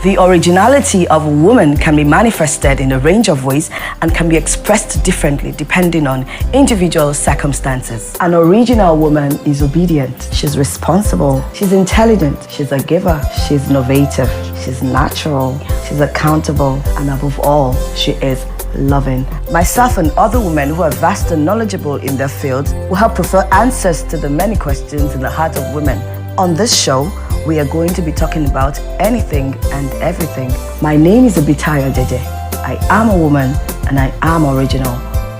The originality of a woman can be manifested in a range of ways and can be expressed differently depending on individual circumstances. An original woman is obedient, she's responsible, she's intelligent, she's a giver, she's innovative, she's natural, she's accountable, and above all, she is loving. Myself and other women who are vast and knowledgeable in their fields will help prefer answers to the many questions in the heart of women. On this show, we are going to be talking about anything and everything. My name is Ibitayo Jeje. I am a woman and I am original.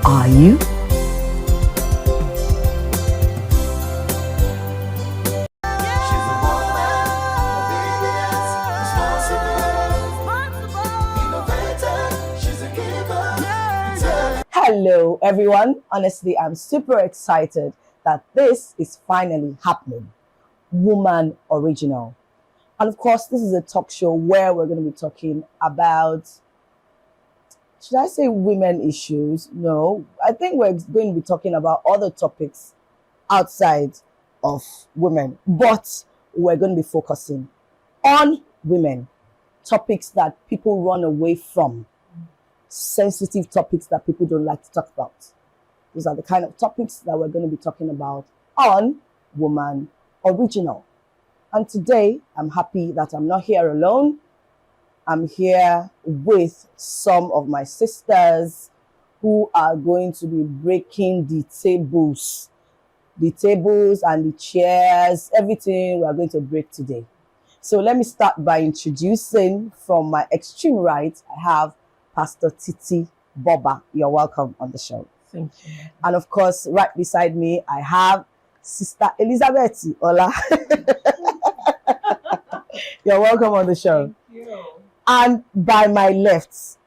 Are you? Hello everyone. Honestly, I'm super excited that this is finally happening. Woman Original. And of course, this is a talk show where we're going to be talking about, should I say women issues? No, I think we're going to be talking about other topics outside of women, but we're going to be focusing on women, topics that people run away from, sensitive topics that people don't like to talk about. Those are the kind of topics that we're going to be talking about on Woman Original. And today, I'm happy that I'm not here alone. I'm here with some of my sisters who are going to be breaking the tables and the chairs, everything we are going to break today. So let me start by introducing, from my extreme right, I have Pastor Titi Boba. You're welcome on the show. Thank you. And of course, right beside me, I have Sister Elizabeth Ola. You're welcome on the show. Thank you. And by my left,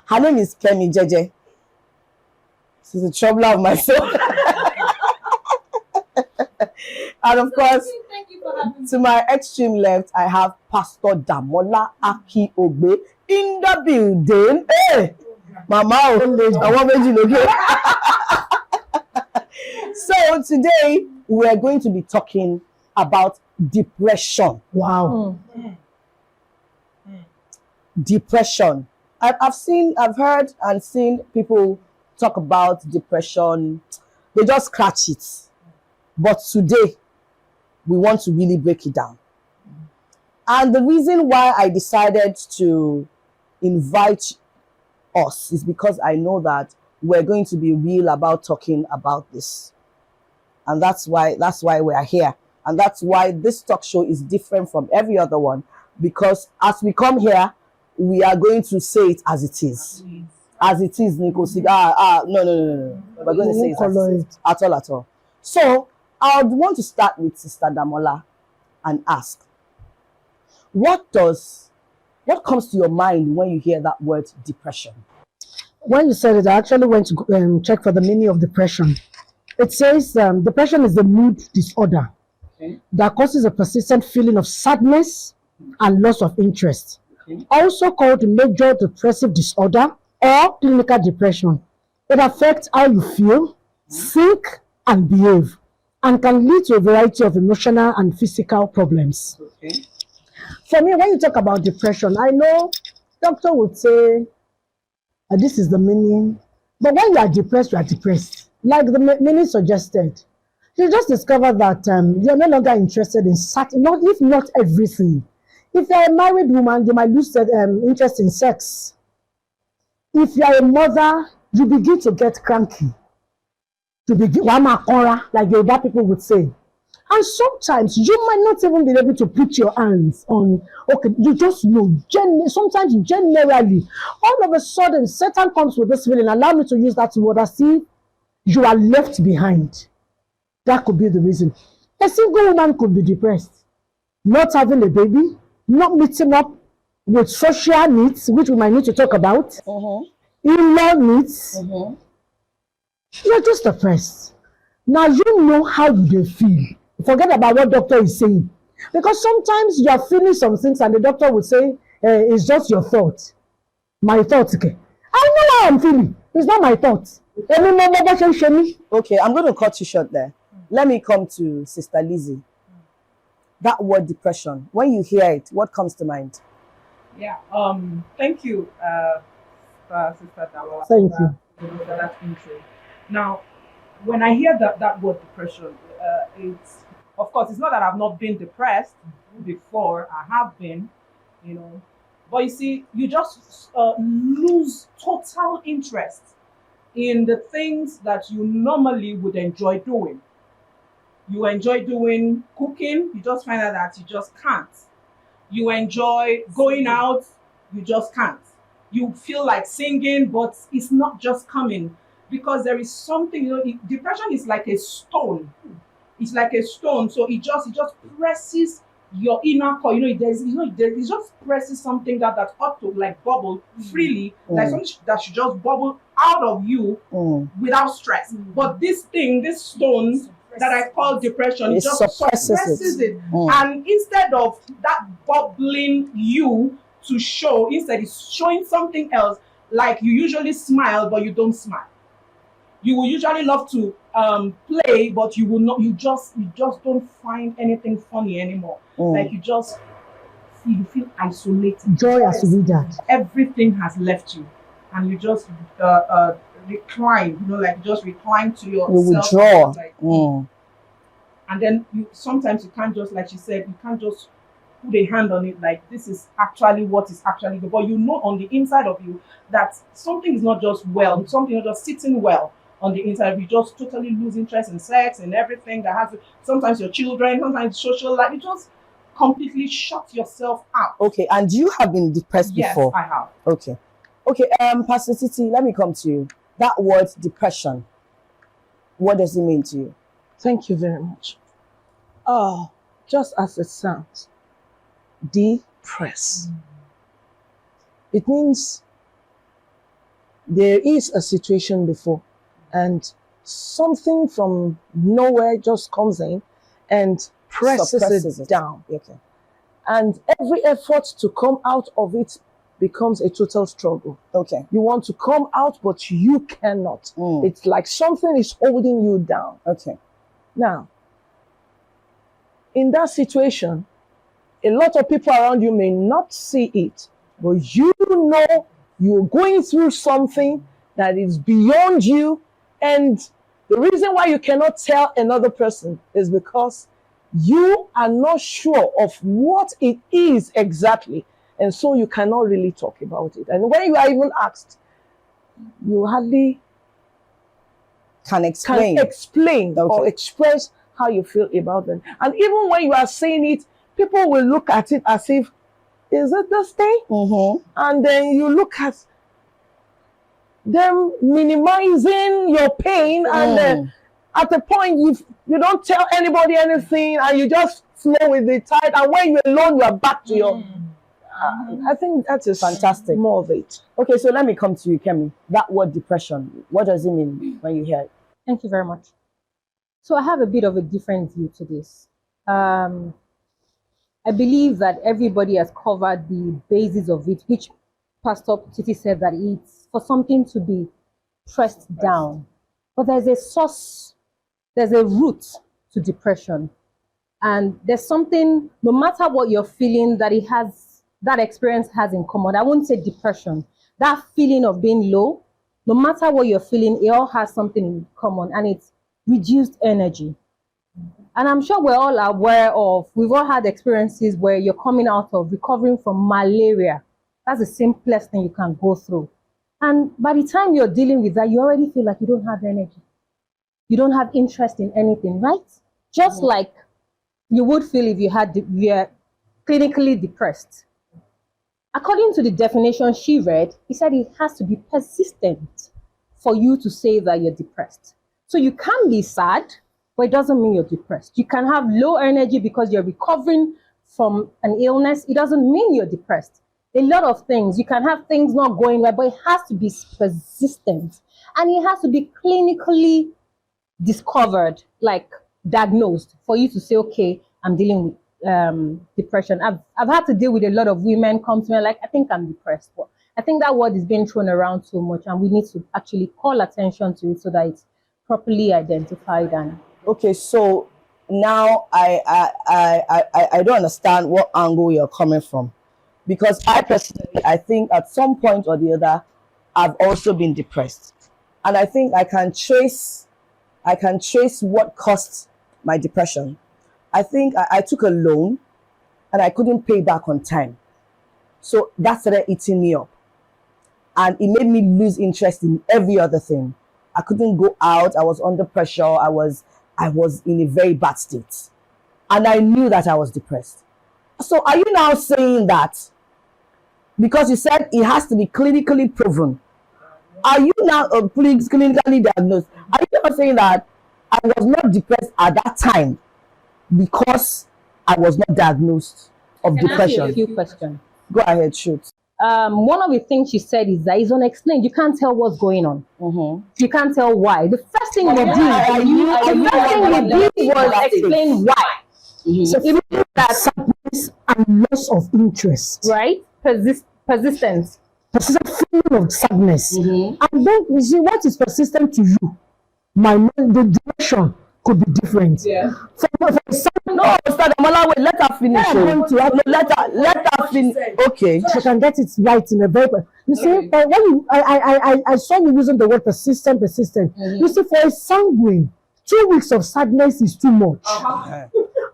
her name is Kemi Jeje. She's the troubler of my soul. And of course, Thank you for having me. to my extreme left, I have Pastor Damola Aki Ogbe in the building. Hey, Mama, I want to So today we are going to be talking about depression. Wow. Depression. I've heard and seen people talk about depression. They just scratch it. But today, we want to really break it down. And the reason why I decided to invite us is because I know that we're going to be real about talking about this. And that's why we are here. And that's why this talk show is different from every other one. Because as we come here, we are going to say it as it is. As it is, Nico. No. We're going to say it as it is. At all. So, I would want to start with Sister Damola and ask, what comes to your mind when you hear that word depression? When you said it, I actually went to check for the meaning of depression. It says depression is the mood disorder that causes a persistent feeling of sadness and loss of interest. Also called major depressive disorder or clinical depression. It affects how you feel, think, and behave, and can lead to a variety of emotional and physical problems. For me, when you talk about depression, I know doctor would say, this is the meaning. But when you are depressed, you are depressed. Like the meaning suggested. You just discover that you're no longer interested in certain, if not everything. If you're a married woman, you might lose interest in sex. If you're a mother, you begin to get cranky. To begin, like Yoruba people would say. And sometimes you might not even be able to put your hands on, okay, you just know, sometimes generally, all of a sudden, Satan comes with this feeling, allow me to use that word, as if you are left behind. That could be the reason. A single woman could be depressed, not having a baby, not meeting up with social needs, which we might need to talk about, in-law needs. You're just depressed. Now you know how you feel. Forget about what doctor is saying. Because sometimes you are feeling some things and the doctor will say, it's just your thought. My thought, okay. I know how I'm feeling. It's not my thought. Okay, I'm going to cut you short there. Let me come to Sister Lizzie. that word depression. When you hear it, what comes to mind? Yeah. Thank you, Sister Dawa, Thank you. for that intro. Now, when I hear that word depression, it's, of course, it's not that I've not been depressed before. I have been, you know, but you see, you just lose total interest in the things that you normally would enjoy doing. You enjoy doing cooking, you just find out that you just can't. You enjoy going out, you just can't. You feel like singing, but it's not just coming because there is something, depression is like a stone. It's like a stone. So it just presses your inner core. It just presses something that ought to like bubble freely, like something that should just bubble out of you without stress. But this thing, this stone that I call depression, It it just suppresses it. And instead of that bubbling you to show, instead it's showing something else. Like you usually smile, but you don't smile. You will usually love to play, but you will not. You just don't find anything funny anymore. Like you feel isolated. Joy has to be that. Everything has left you, and you just recline. Like just recline to yourself. You withdraw. Like, and then sometimes you can't just, like she said, you can't just put a hand on it. Like this is actually what is actually, but on the inside of you that something is not just well. Something is not just sitting well on the inside. You just totally lose interest in sex and everything that has. Sometimes your children, sometimes social life. You just completely shut yourself out. Okay, and you have been depressed before? Yes, I have. Okay. Pastor Titi, let me come to you. That word depression, what does it mean to you? Thank you very much. Just as it sounds, depress. It means there is a situation before and something from nowhere just comes in and presses it down. Okay. And every effort to come out of it becomes a total struggle. Okay. You want to come out, but you cannot. It's like something is holding you down. Okay. Now, in that situation, a lot of people around you may not see it, but you know you're going through something that is beyond you. And the reason why you cannot tell another person is because you are not sure of what it is exactly. And so you cannot really talk about it. And when you are even asked, you hardly Can explain. or express how you feel about them. And even when you are saying it, people will look at it as if, is it this thing? And then you look at them minimizing your pain, and then at the point you don't tell anybody anything, and you just flow with the tide. And when you're alone, you are back to your. I think that is Fantastic. more of it. Okay, so let me come to you, Kemi. That word depression, what does it mean when you hear it? Thank you very much. So I have a bit of a different view to this. I believe that everybody has covered the basis of it, which Pastor Titi said that it's for something to be pressed down. But there's a source, there's a root to depression. And there's something, no matter what you're feeling, that experience has in common. I won't say depression. That feeling of being low, no matter what you're feeling, it all has something in common, and it's reduced energy. And I'm sure we're all aware of, we've all had experiences where you're coming out of recovering from malaria. That's the simplest thing you can go through. And by the time you're dealing with that, you already feel like you don't have energy. You don't have interest in anything, right? Just like you would feel if you're clinically depressed. According to the definition she read, he said it has to be persistent for you to say that you're depressed. So you can be sad, but it doesn't mean you're depressed. You can have low energy because you're recovering from an illness. It doesn't mean you're depressed. A lot of things, you can have things not going right, but it has to be persistent. And it has to be clinically discovered, like diagnosed, for you to say, okay, I'm dealing with depression. I've had to deal with a lot of women come to me like, I think I'm depressed. But I think that word is being thrown around so much, and we need to actually call attention to it so that it's properly identified. And Okay, so now I don't understand what angle you're coming from, because I personally, I think at some point or the other I've also been depressed, and I think I can trace what caused my depression. I think I took a loan and I couldn't pay back on time, so that started eating me up, and it made me lose interest in every other thing. I couldn't go out. I was under pressure. I was in a very bad state, and I knew that I was depressed. So are you now saying that because you said it has to be clinically proven, are you now clinically diagnosed? Are you now saying that I was not depressed at that time because I was not diagnosed of Can I ask you a depression? few questions? Go ahead, shoot. One of the things she said is that it's unexplained. You can't tell what's going on. You can't tell why. The first thing you did, the first thing you did was explain why. So even that sadness and loss of interest, Right? Persistence. persistent feeling of sadness. And then you see what is persistent to you. The direction could be different. Yeah. For some, No, Mr. Damola, wait, let her finish. No, let her finish. Okay. she can get it right in a very. You see, but when I saw you using the word persistent. You see, for a sanguine, 2 weeks of sadness is too much.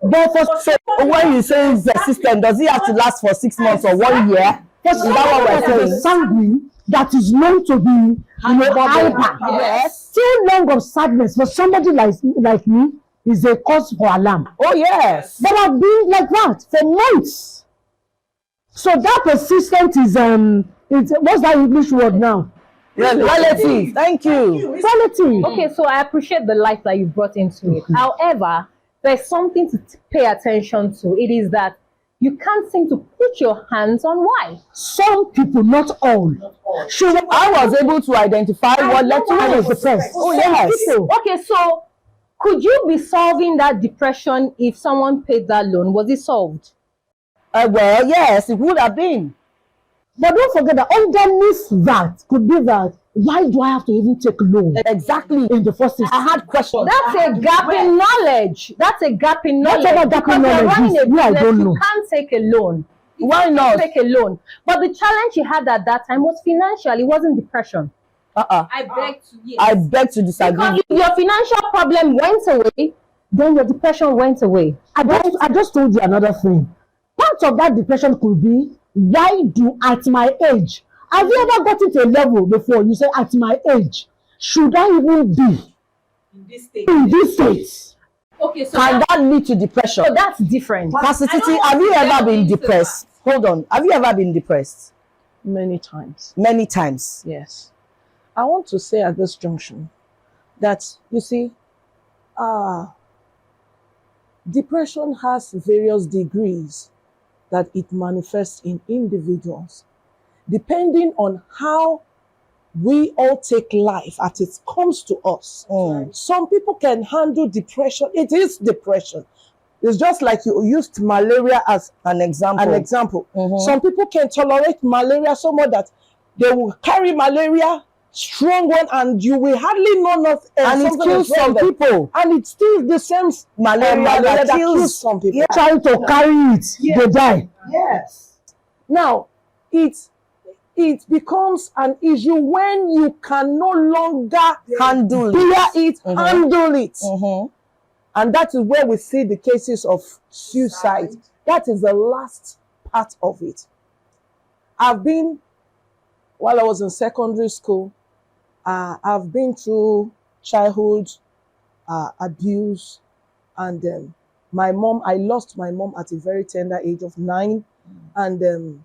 But so when you say persistent, does it have to last for 6 months or 1 year? Is that what we're saying? Sanguine that is known to be, hyper. Yes. Too long of sadness for somebody like me is a cause for alarm. Oh yes. But I've been like that for months. So that persistent is what's that English word now? Relative. Thank you. Relative. Okay, so I appreciate the light that you brought into it. However, there's something to pay attention to. It is that you can't seem to put your hands on why. Some people, not all. I was able to identify what led to I was it. depressed. Oh yes. Okay, so could you be solving that depression if someone paid that loan? Was it solved? Well, yes, it would have been. But don't forget that underneath that could be that why do I have to even take loan Exactly. in the first instance? I had questions. That's a gap in knowledge. That's a gap in knowledge. Whatever gap in Because you're knowledge running is, a me, I business, don't know. you can't take a loan. Why You not? can't take a loan. But the challenge you had at that time was financial. It wasn't depression. I beg to disagree. Because if your financial problem went away, then your depression went away. I just told you another thing. Part of that depression could be, why do at my age? Have you ever gotten to a level before you say, at my age, should I even be in this state? Okay, so Can that lead to depression? that's different. Pastor Titi, have you ever been depressed? Hold on. Have you ever been depressed? Many times. Many times. Yes. I want to say at this junction that, you see, depression has various degrees that it manifests in individuals, depending on how we all take life as it comes to us. Some people can handle depression. It is depression. It's just like you used malaria as An example. Some people can tolerate malaria so much that they will carry malaria, strong one, and you will hardly know of And it kills some people. And it's still the same Malaria that kills some people. Yeah. Trying to carry it, they die. Yes. Now, it becomes an issue when you can no longer Handle bear it. it, handle it. And that is where we see the cases of suicide. That is the last part of it. While I was in secondary school, I've been through childhood abuse, and I lost my mom at a very tender age of 9, and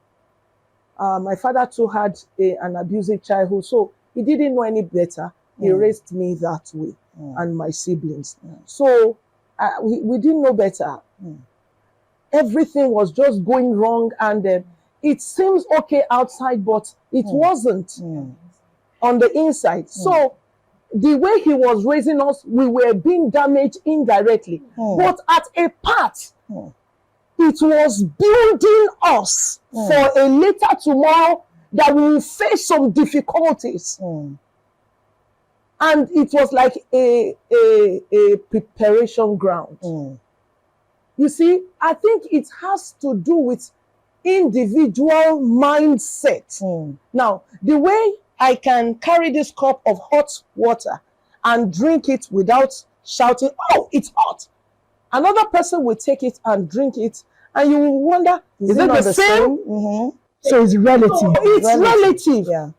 my father too had an abusive childhood, so he didn't know any better. He raised me that way, and my siblings. So we didn't know better. Everything was just going wrong, and it seems okay outside, but it wasn't on the inside. So the way he was raising us, we were being damaged indirectly. But at a part, it was building us for a later tomorrow that we will face some difficulties. And it was like a preparation ground. You see, I think it has to do with individual mindset. Now, the way I can carry this cup of hot water and drink it without shouting, "Oh, it's hot." Another person will take it and drink it, and you will wonder, is it the same? So it's relative. So it's relative. Yeah.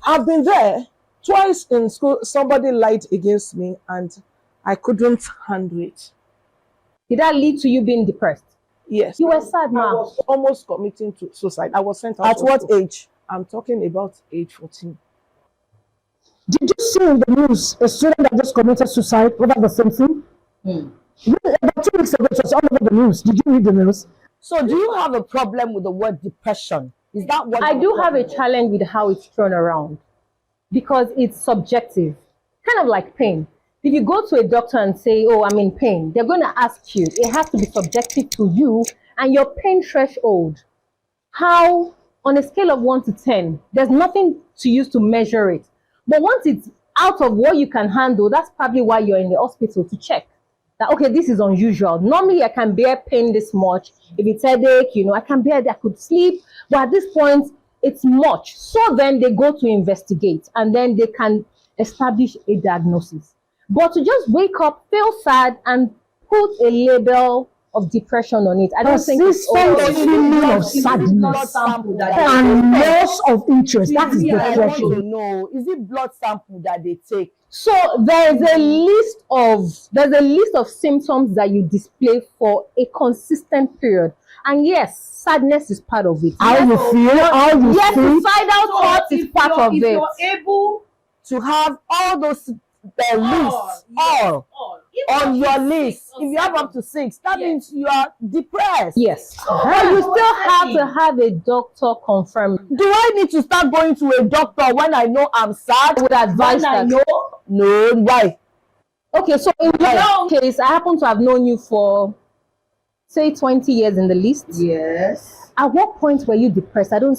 I've been there twice in school. Somebody lied against me, and I couldn't handle it. Did that lead to you being depressed? Yes. You were sad, I ma. was almost committing to suicide. I was sent out. At of what school. age? I'm talking about age 14. Did you see in the news a student that just committed suicide over the same thing? About 2 weeks ago, it was all over the news. Did you read the news? So do you have a problem with the word depression? Is that what I do have a challenge with how it's thrown around because it's subjective, kind of like pain. If you go to a doctor and say, "Oh, I'm in pain," they're going to ask you. It has to be subjective to you and your pain threshold. How, on a scale of 1 to 10, there's nothing to use to measure it. But once it's out of what you can handle, that's probably why you're in the hospital to check that, okay, this is unusual. Normally, I can bear pain this much. If it's headache, I can bear it, I could sleep. But at this point, it's much. So then they go to investigate and then they can establish a diagnosis. But to just wake up, feel sad, and put a label of depression on it, I don't think it's Persistent feeling of sadness and loss of interest. That is I want depression. to know, is it blood sample that they take? So there's a list of symptoms that you display for a consistent period. And yes, sadness is part of it. How you feel, how you Yes, feel. suicidal thoughts is part of if it. you're able To have all those lists all on your list. If you have up to 6, that means you are depressed. Yes. But you still have to have a doctor confirm. Do I need to start going to a doctor when I know I'm sad? I would advise that. No, why? Okay, so in your case, I happen to have known you for, say, 20 years in the list. Yes. At what point were you depressed? I don't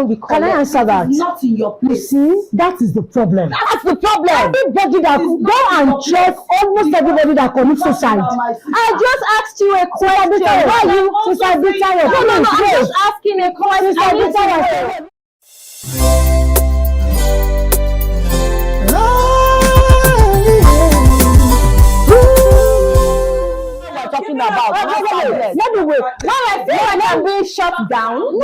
recall. Can I answer that? Not in your You place. see, that is the problem. That's the problem. Everybody that go and check, almost everybody that commits suicide. I just asked you a question. Ibitayo, Why you? Ibitayo, No, please, I'm wait. just asking a question. Ibitayo, We're talking about. let me wait. When I feel like I'm being shut down,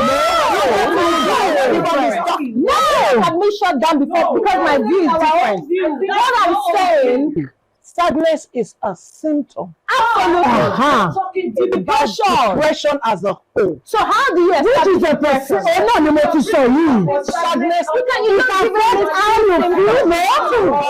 I'm being shut down because my view is different. What I'm saying, Sadness is a symptom. Talking Depression as a whole. so how do you establish a person? no, ni mo ti sọ yìí. Sadness. You can give it how you feel.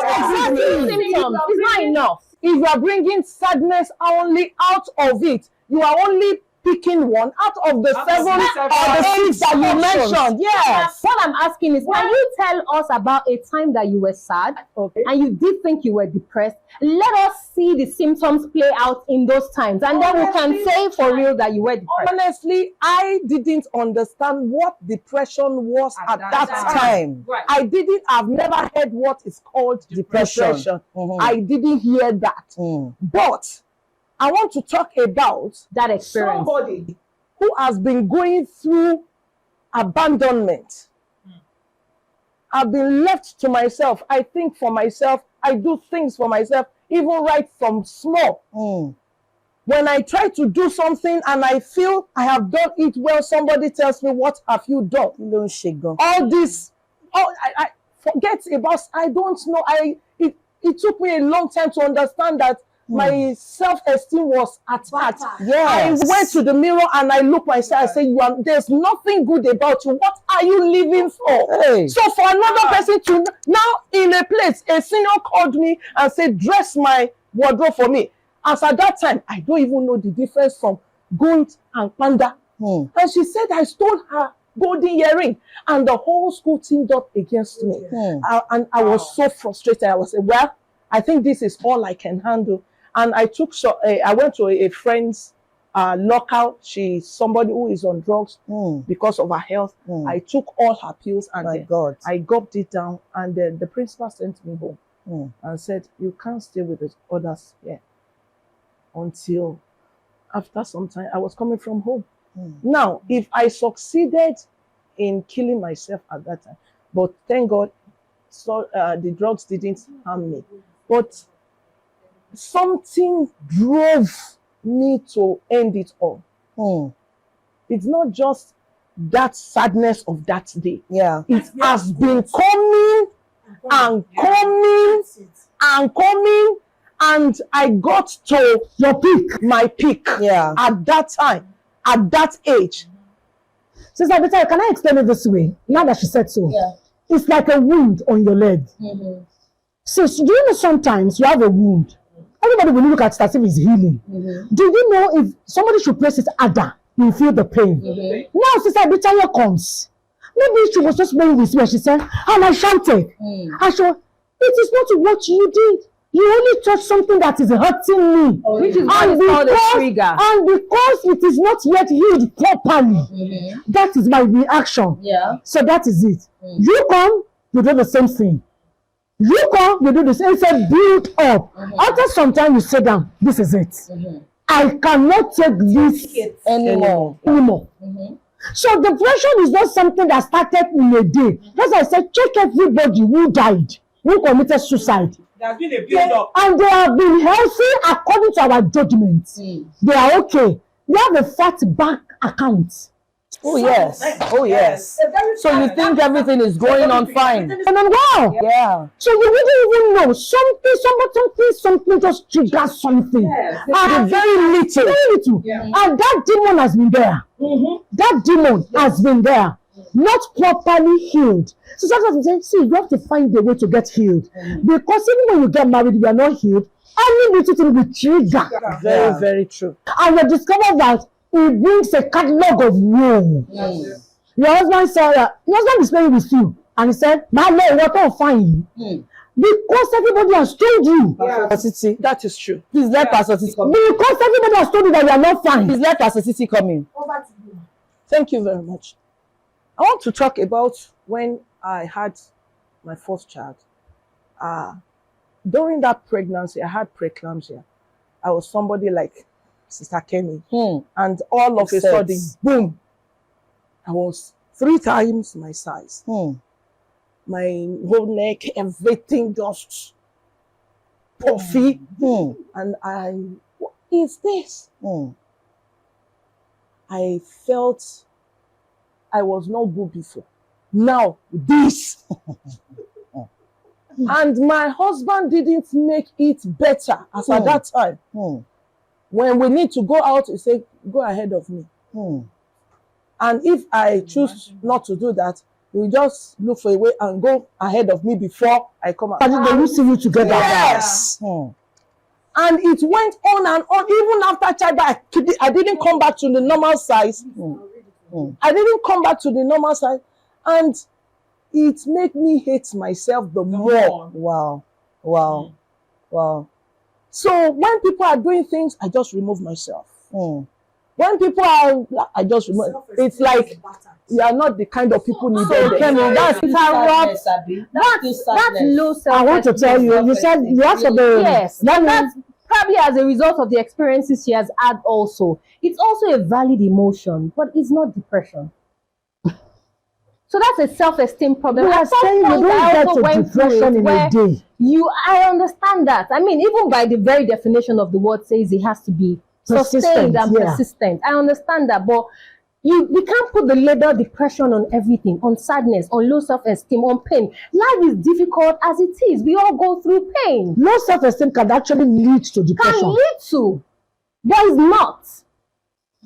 Exactly. Symptoms. It's not enough. If you are bringing sadness only out of it, you are only picking one out of the 7 or the 6 that you mentioned. Yes. What I'm asking is, can you tell us about a time that you were sad and you did think you were depressed? Let us see the symptoms play out in those times, and then we can say for real that you were depressed. Honestly, I didn't understand what depression was at that time. Right. I've never heard what is called depression. I didn't hear that. But I want to talk about That experience. somebody who has been going through abandonment. I've been left to myself. I think for myself. I do things for myself, even right from small. When I try to do something and I feel I have done it well, somebody tells me, "What have you done?" All this, I forget about. I don't know. It took me a long time to understand that my self-esteem was attacked. Yes. I went to the mirror and I looked myself. I said, "There's nothing good about you. What are you living for?" Hey. So for another person to now in a place, a senior called me and said, "Dress my wardrobe for me." As at that time, I don't even know the difference from gold and panda. And she said I stole her golden earring, and the whole school teamed up against me. And I was so frustrated. I was like, "Well, I think this is all I can handle." And I went to a friend's local. She's somebody who is on drugs because of her health. I took all her pills and My God. I gulped it down. And then the principal sent me home and said, you can't stay with the others here until after some time. I was coming from home. Now, if I succeeded in killing myself at that time, but thank God, so the drugs didn't harm me. But something drove me to end it all. It's not just that sadness of that day. Yeah. It has been coming and coming and coming, and I got to my peak Yeah. at that time, at that age. Sister Ibitayo, can I explain it this way? Now that she said so. Yeah. It's like a wound on your leg. So do you know sometimes you have a wound? Everybody will look at it as if it's healing. Do you know if somebody should press it harder, you feel the pain? Now Sister Ibitayo comes. Maybe she was just playing with me and she said, and I shouted. I said, it is not what you did. You only touched something that is hurting me. Which is what is called a trigger. And because it is not yet healed properly, that is my reaction. Yeah. So that is it. You come, you do the same thing. You come, you do the same thing, build up. After some time, you sit down. This is it. I cannot take this Anymore. So depression is not something that started in a day. As I said, check everybody who died, who committed suicide. There's been a build-up. And they have been healthy according to our judgments. They are okay. They have a fat bank account. Oh yes. Oh yes. So you think everything is going on fine? And then wow. Yeah. So you wouldn't even know something just triggers something. And Very little. very little. And that demon has been there. That demon has been there, not properly healed. So sometimes we say, see, you have to find a way to get healed. Because even when you get married, you are not healed. Any little thing will trigger. Very, very true. And you discover that it brings a catalog of woe. Your husband said, your husband is playing with you. And he said, my Lord, what will find you? Because everybody has told you. That is true. Please let Pastor Titi come. Because everybody has told you that you are not fine. Please let Pastor Titi come in. Thank you very much. I want to talk about when I had my first child. During that pregnancy, I had preeclampsia. I was somebody like Sister Kenny. And all of a sudden, boom, I was 3 times my size. My whole neck, everything just puffy. And what is this? I felt I was not good before. Now, this. And my husband didn't make it better as at that time. When we need to go out, he said, go ahead of me. And if I choose not to do that, we just look for a way and go ahead of me before I come out. And they will see you together. Yes. And it went on and on. Even after childbirth, I didn't come back to the normal size. I didn't come back to the normal size. And it made me hate myself the more. Wow. Wow. Wow. So when people are doing things, I just remove myself. When people are, I just remove. It's like you are not the kind of people needed. That's low self-esteem. I want to tell you, you said you asked for the... Yes, that's probably as a result of the experiences she has had also. It's also a valid emotion, but it's not depression. So that's a self-esteem problem. You are saying you don't get to depression in a day. I understand that. I mean, even by the very definition of the word says it has to be sustained and persistent. I understand that, but we can't put the label depression on everything, on sadness, on low self-esteem, on pain. Life is difficult as it is. We all go through pain. Low self-esteem can actually lead to depression. Can lead to, but it's not.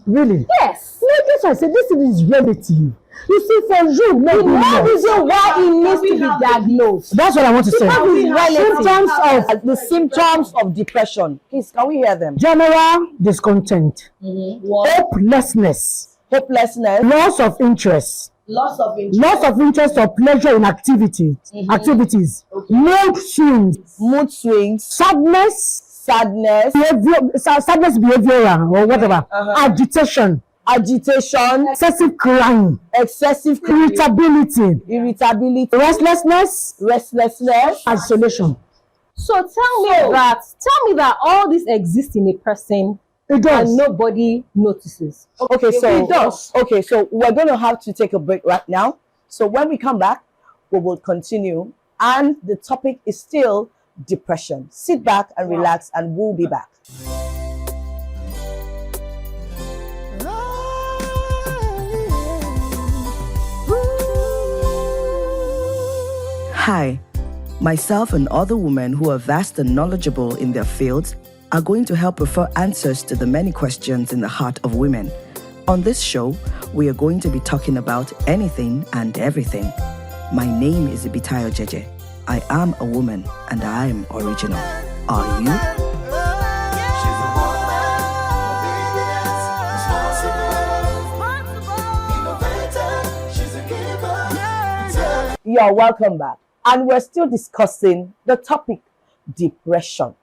Really? Yes. That's why I said this is relative. You see, for you, maybe the reason why it needs to be diagnosed. That's what I want to say. The symptoms of depression. Please, can we hear them? General discontent, hopelessness, loss of interest, loss of interest or pleasure in activities, mood swings, Mood swings, sadness, sadness, sadness behavior or whatever, agitation, excessive crying, irritability, restlessness, isolation. So tell me that all this exists in a person It does. and nobody notices. Okay, so it does. Okay, so we're going to have to take a break right now. So when we come back, we will continue, and the topic is still depression. Sit back and relax, and we'll be back. Hi, myself and other women who are vast and knowledgeable in their fields are going to help prefer answers to the many questions in the heart of women. On this show, we are going to be talking about anything and everything. My name is Ibitayo Jeje. I am a woman and I am original. Are you? You're welcome back. And we're still discussing the topic, depression.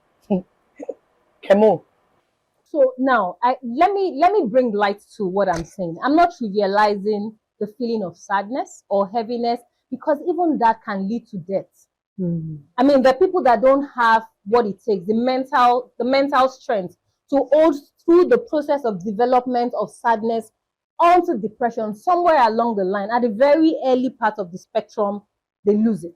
Kemo. So now, let me bring light to what I'm saying. I'm not trivializing the feeling of sadness or heaviness, because even that can lead to death. I mean, the people that don't have what it takes, the mental strength to hold through the process of development of sadness onto depression, somewhere along the line, at the very early part of the spectrum, they lose it.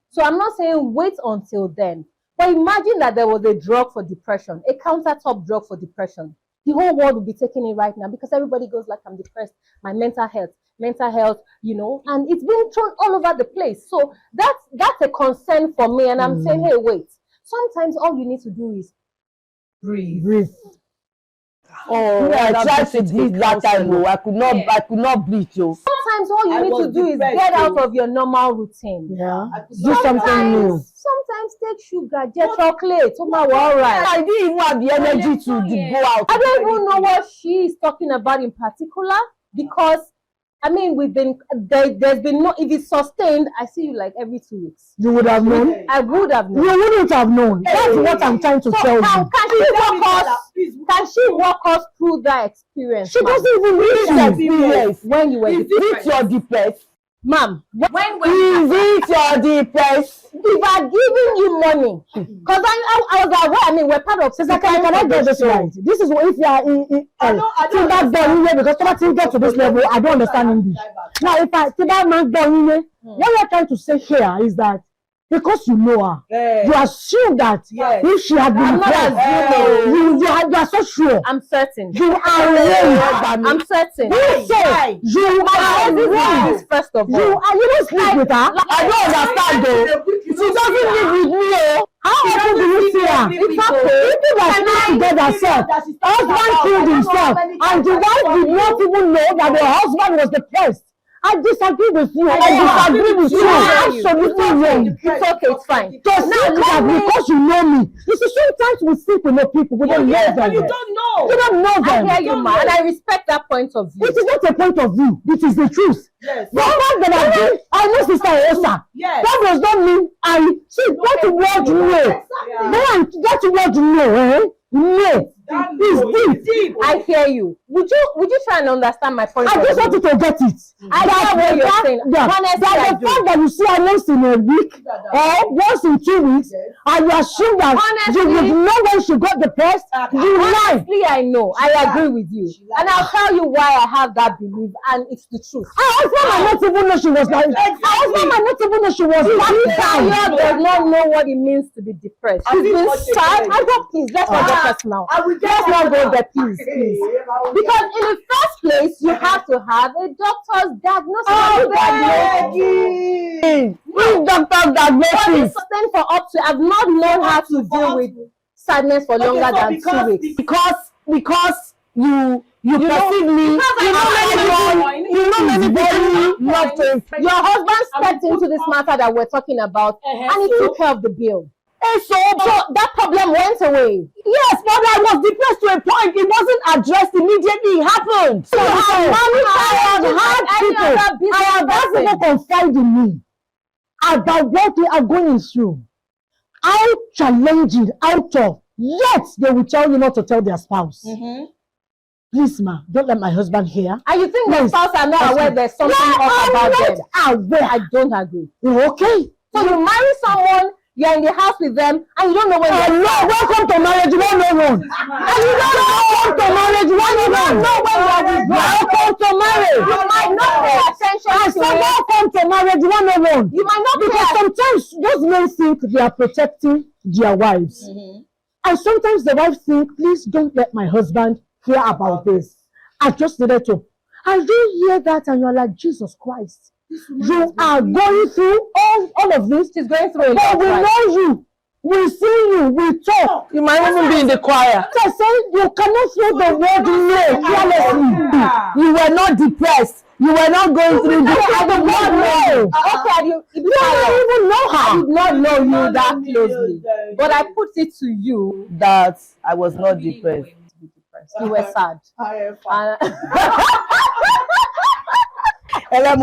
So I'm not saying wait until then, but imagine that there was a drug for depression, a countertop drug for depression. The whole world would be taking it right now, because everybody goes like, I'm depressed, my mental health, you know, and it's being thrown all over the place. So that's a concern for me, and I'm saying, hey, wait. Sometimes all you need to do is breathe. Oh, I tried to breathe that time. I could not breathe. Sometimes all you need to do is get out of your normal routine. Yeah. Do something new. Sometimes take sugar, get chocolate. Oh my, all right. I didn't even have the energy to go out. I don't even know what she is talking about in particular, because I mean, there's been no, if it's sustained, I see you like every 2 weeks. You would have known. I would have known. You wouldn't have known. That's what I'm trying to tell you. Can she walk us through that experience? She doesn't even need to. When you were depressed. You're depressed. Ma'am, Is it you're depressed? if I giving you money, because I was aware, I mean, we're part of Sister, can I get this right? This is what, if you are in that boy, because somebody get to this level, I don't understand English. Now, if I see that man boy, what we're trying to say here is that because you know her, you assume that if she had been depressed, you are so sure. I'm certain. You are wrong. I'm certain. You are wrong. First of all, You don't sleep with her. I don't understand though. She doesn't live with me. How often do you see her? It's okay. People that sleep together said, husband killed himself, and the wife did not even know that the husband was depressed. I disagree with you. I disagree with you. Absolutely wrong. it's okay, it's fine. To say that because you know me. You see, sometimes we sleep with no people. We don't know them. You don't know. We don't know them. I hear you, ma, and I respect that point of view. It is not a point of view. It is the truth. Yes. The fact that I know Sister Osa, Yes. that does not mean see, that's the word know. That's the word know, No. It's deep. I hear you. Would you try and understand my point? I of just view? want you to get it. I get what you're saying. Honestly, that I the do. fact that you see her once in a week or once in 2 weeks, and you assume that Honestly, you would know when she got depressed, you lie. Honestly, I know. I agree with you. And I'll tell you why I have that belief, and it's the truth. Her husband might not even know she was like. Her husband might not even know she was like Ibitayo does not know what it means to be depressed. She's been sad. I don't, please, let's not get personal. Let's not go there, please. Because in the first place, you have to have a doctor's diagnosis. Which doctor's diagnosis? Sustained for up to, I've not known how to deal with sadness for longer than 2 weeks. Because you perceive me. You know many people love to. Your husband stepped into this matter that we're talking about, and he took care of the bill. So that problem went away. yes, but I was depressed to a point. It wasn't addressed immediately. It happened. So I have had people confide in me about what they are going through. How challenging, out of Yet they will tell you not to tell their spouse. Mm-hmm. Please, ma, don't let my husband hear. And you think the Yes. spouse are not aware there's something off about them? Aware. I don't agree. Okay. So you marry someone, you're in the house with them, and you don't know when they're No, welcome to marriage, you don't know one. And you don't know welcome to marriage, you don't know when you are with welcome to marriage. You might not pay attention I to said it. welcome to marriage, you don't know one. You might not Because pay sometimes those men think they are protecting their wives. Mm-hmm. And sometimes the wives think, please don't let my husband hear about this. I just needed to. And you hear that and you're like, Jesus Christ. You are going through all of this. She's going through a But lot. we Right? know you. We see you. We talk. You might even be in the choir. I say you cannot throw the word no carelessly. You were not depressed. You were not going through this. I did not know. Okay, You don't even know I her. did not know you that closely, but I put it to you. That I was not depressed. You were sad. And I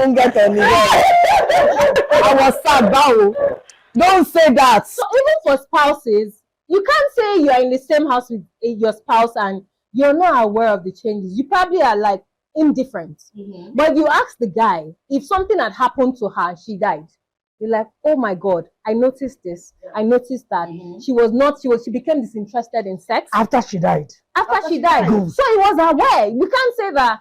was sad, Bao. Don't say that. so even for spouses, you can't say you are in the same house with your spouse and you're not aware of the changes. You probably are like indifferent. But if you ask the guy if something had happened to her, she died. You're like, oh my God, I noticed this. I noticed that she became disinterested in sex After she died. after she died. Good. So he was aware. You can't say that.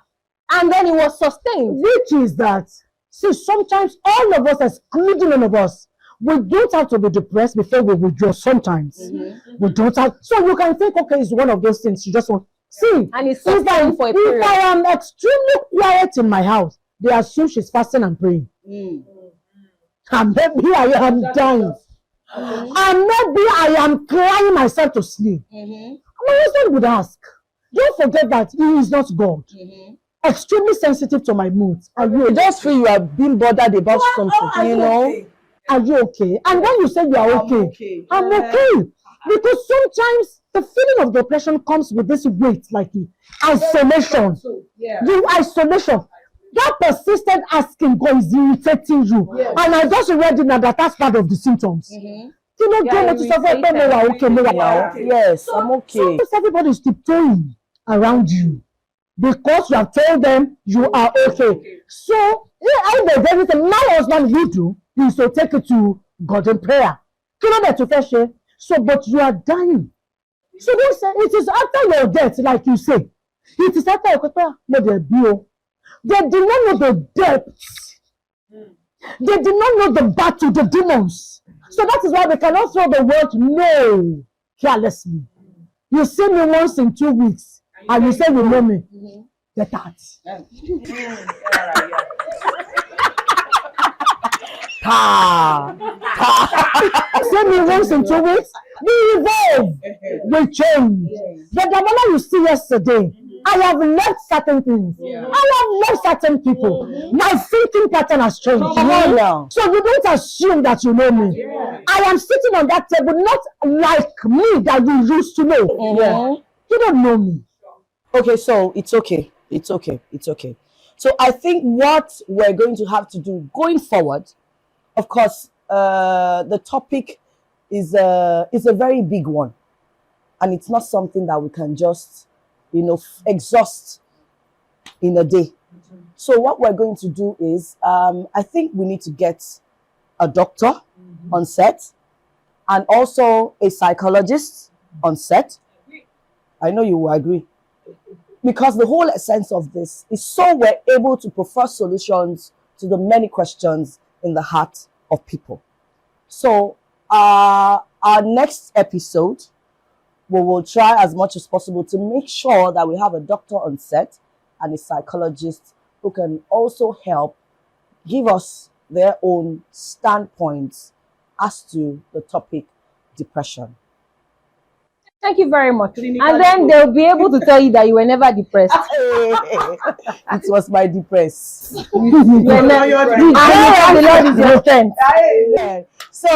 And then it was sustained. Which is that, see, sometimes all of us, excluding none of us, we don't have to be depressed before we withdraw sometimes. We don't have, so you can think, okay, it's one of those things. You just want, see, And it's if I, sustained for a period. if I am extremely quiet in my house, they assume she's fasting and praying. And maybe I am dying. And maybe I am crying myself to sleep. My husband would ask, don't forget that he is not God. Extremely sensitive to my moods. Are you You just feel you are being bothered about something, you know? Are you okay? And when you say you are okay, I'm okay. Because sometimes the feeling of depression comes with this weight, like isolation. You isolation. That persistent asking God is irritating you. And I just read it now that that's part of the symptoms. You know, Yeah, to suffer, Yes, I'm okay. sometimes everybody is tiptoeing around you because you have told them you are okay. So, there's everything my husband will do is to take it to God in prayer. So, but you are dying. So don't say it is after your death, like you say. It is after your death. They did not know the depths. They did not know the battle, the demons. So that is why we cannot throw the word no carelessly. You see me once in 2 weeks, and you say you know me. Get out. See me once in 2 weeks. We evolve. We change. The Damala you see yesterday, I have left certain things. I have left certain people. My thinking pattern has changed. So you don't assume that you know me. I am sitting on that table not like me that you used to know. You don't know me. Okay, so it's okay. It's okay. It's okay. So I think what we're going to have to do going forward, of course, the topic is a very big one, and it's not something that we can just, exhaust in a day. So what we're going to do is, I think we need to get a doctor on set, and also a psychologist on set. I know you will agree. Because the whole essence of this is so we're able to prefer solutions to the many questions in the heart of people. So our next episode, we will try as much as possible to make sure that we have a doctor on set and a psychologist who can also help give us their own standpoints as to the topic depression. Thank you very much. And then they'll be able to tell you that you were never depressed. It was my depress. So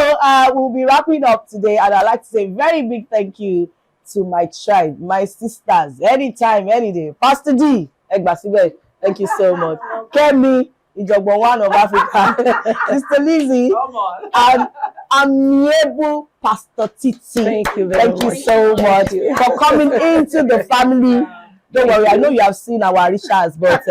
we'll be wrapping up today, and I'd like to say a very big thank you to my tribe, my sisters, anytime, any day. Pastor D, Egbasibe, thank you so much. Kemi, Ijogbo one of Africa, Mr. Lizzie, Come on. and amiable Pastor Titi. Thank you very Thank you much. so much for coming into the family. Don't worry, I know you have seen our rituals, but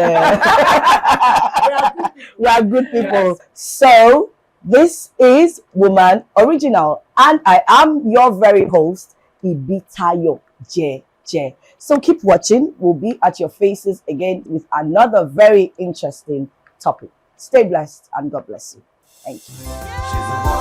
we are good people. So this is Woman Original, and I am your very host, Ibitayo Jeje. So keep watching. We'll be at your faces again with another very interesting topic. Stay blessed and God bless you. Thank you.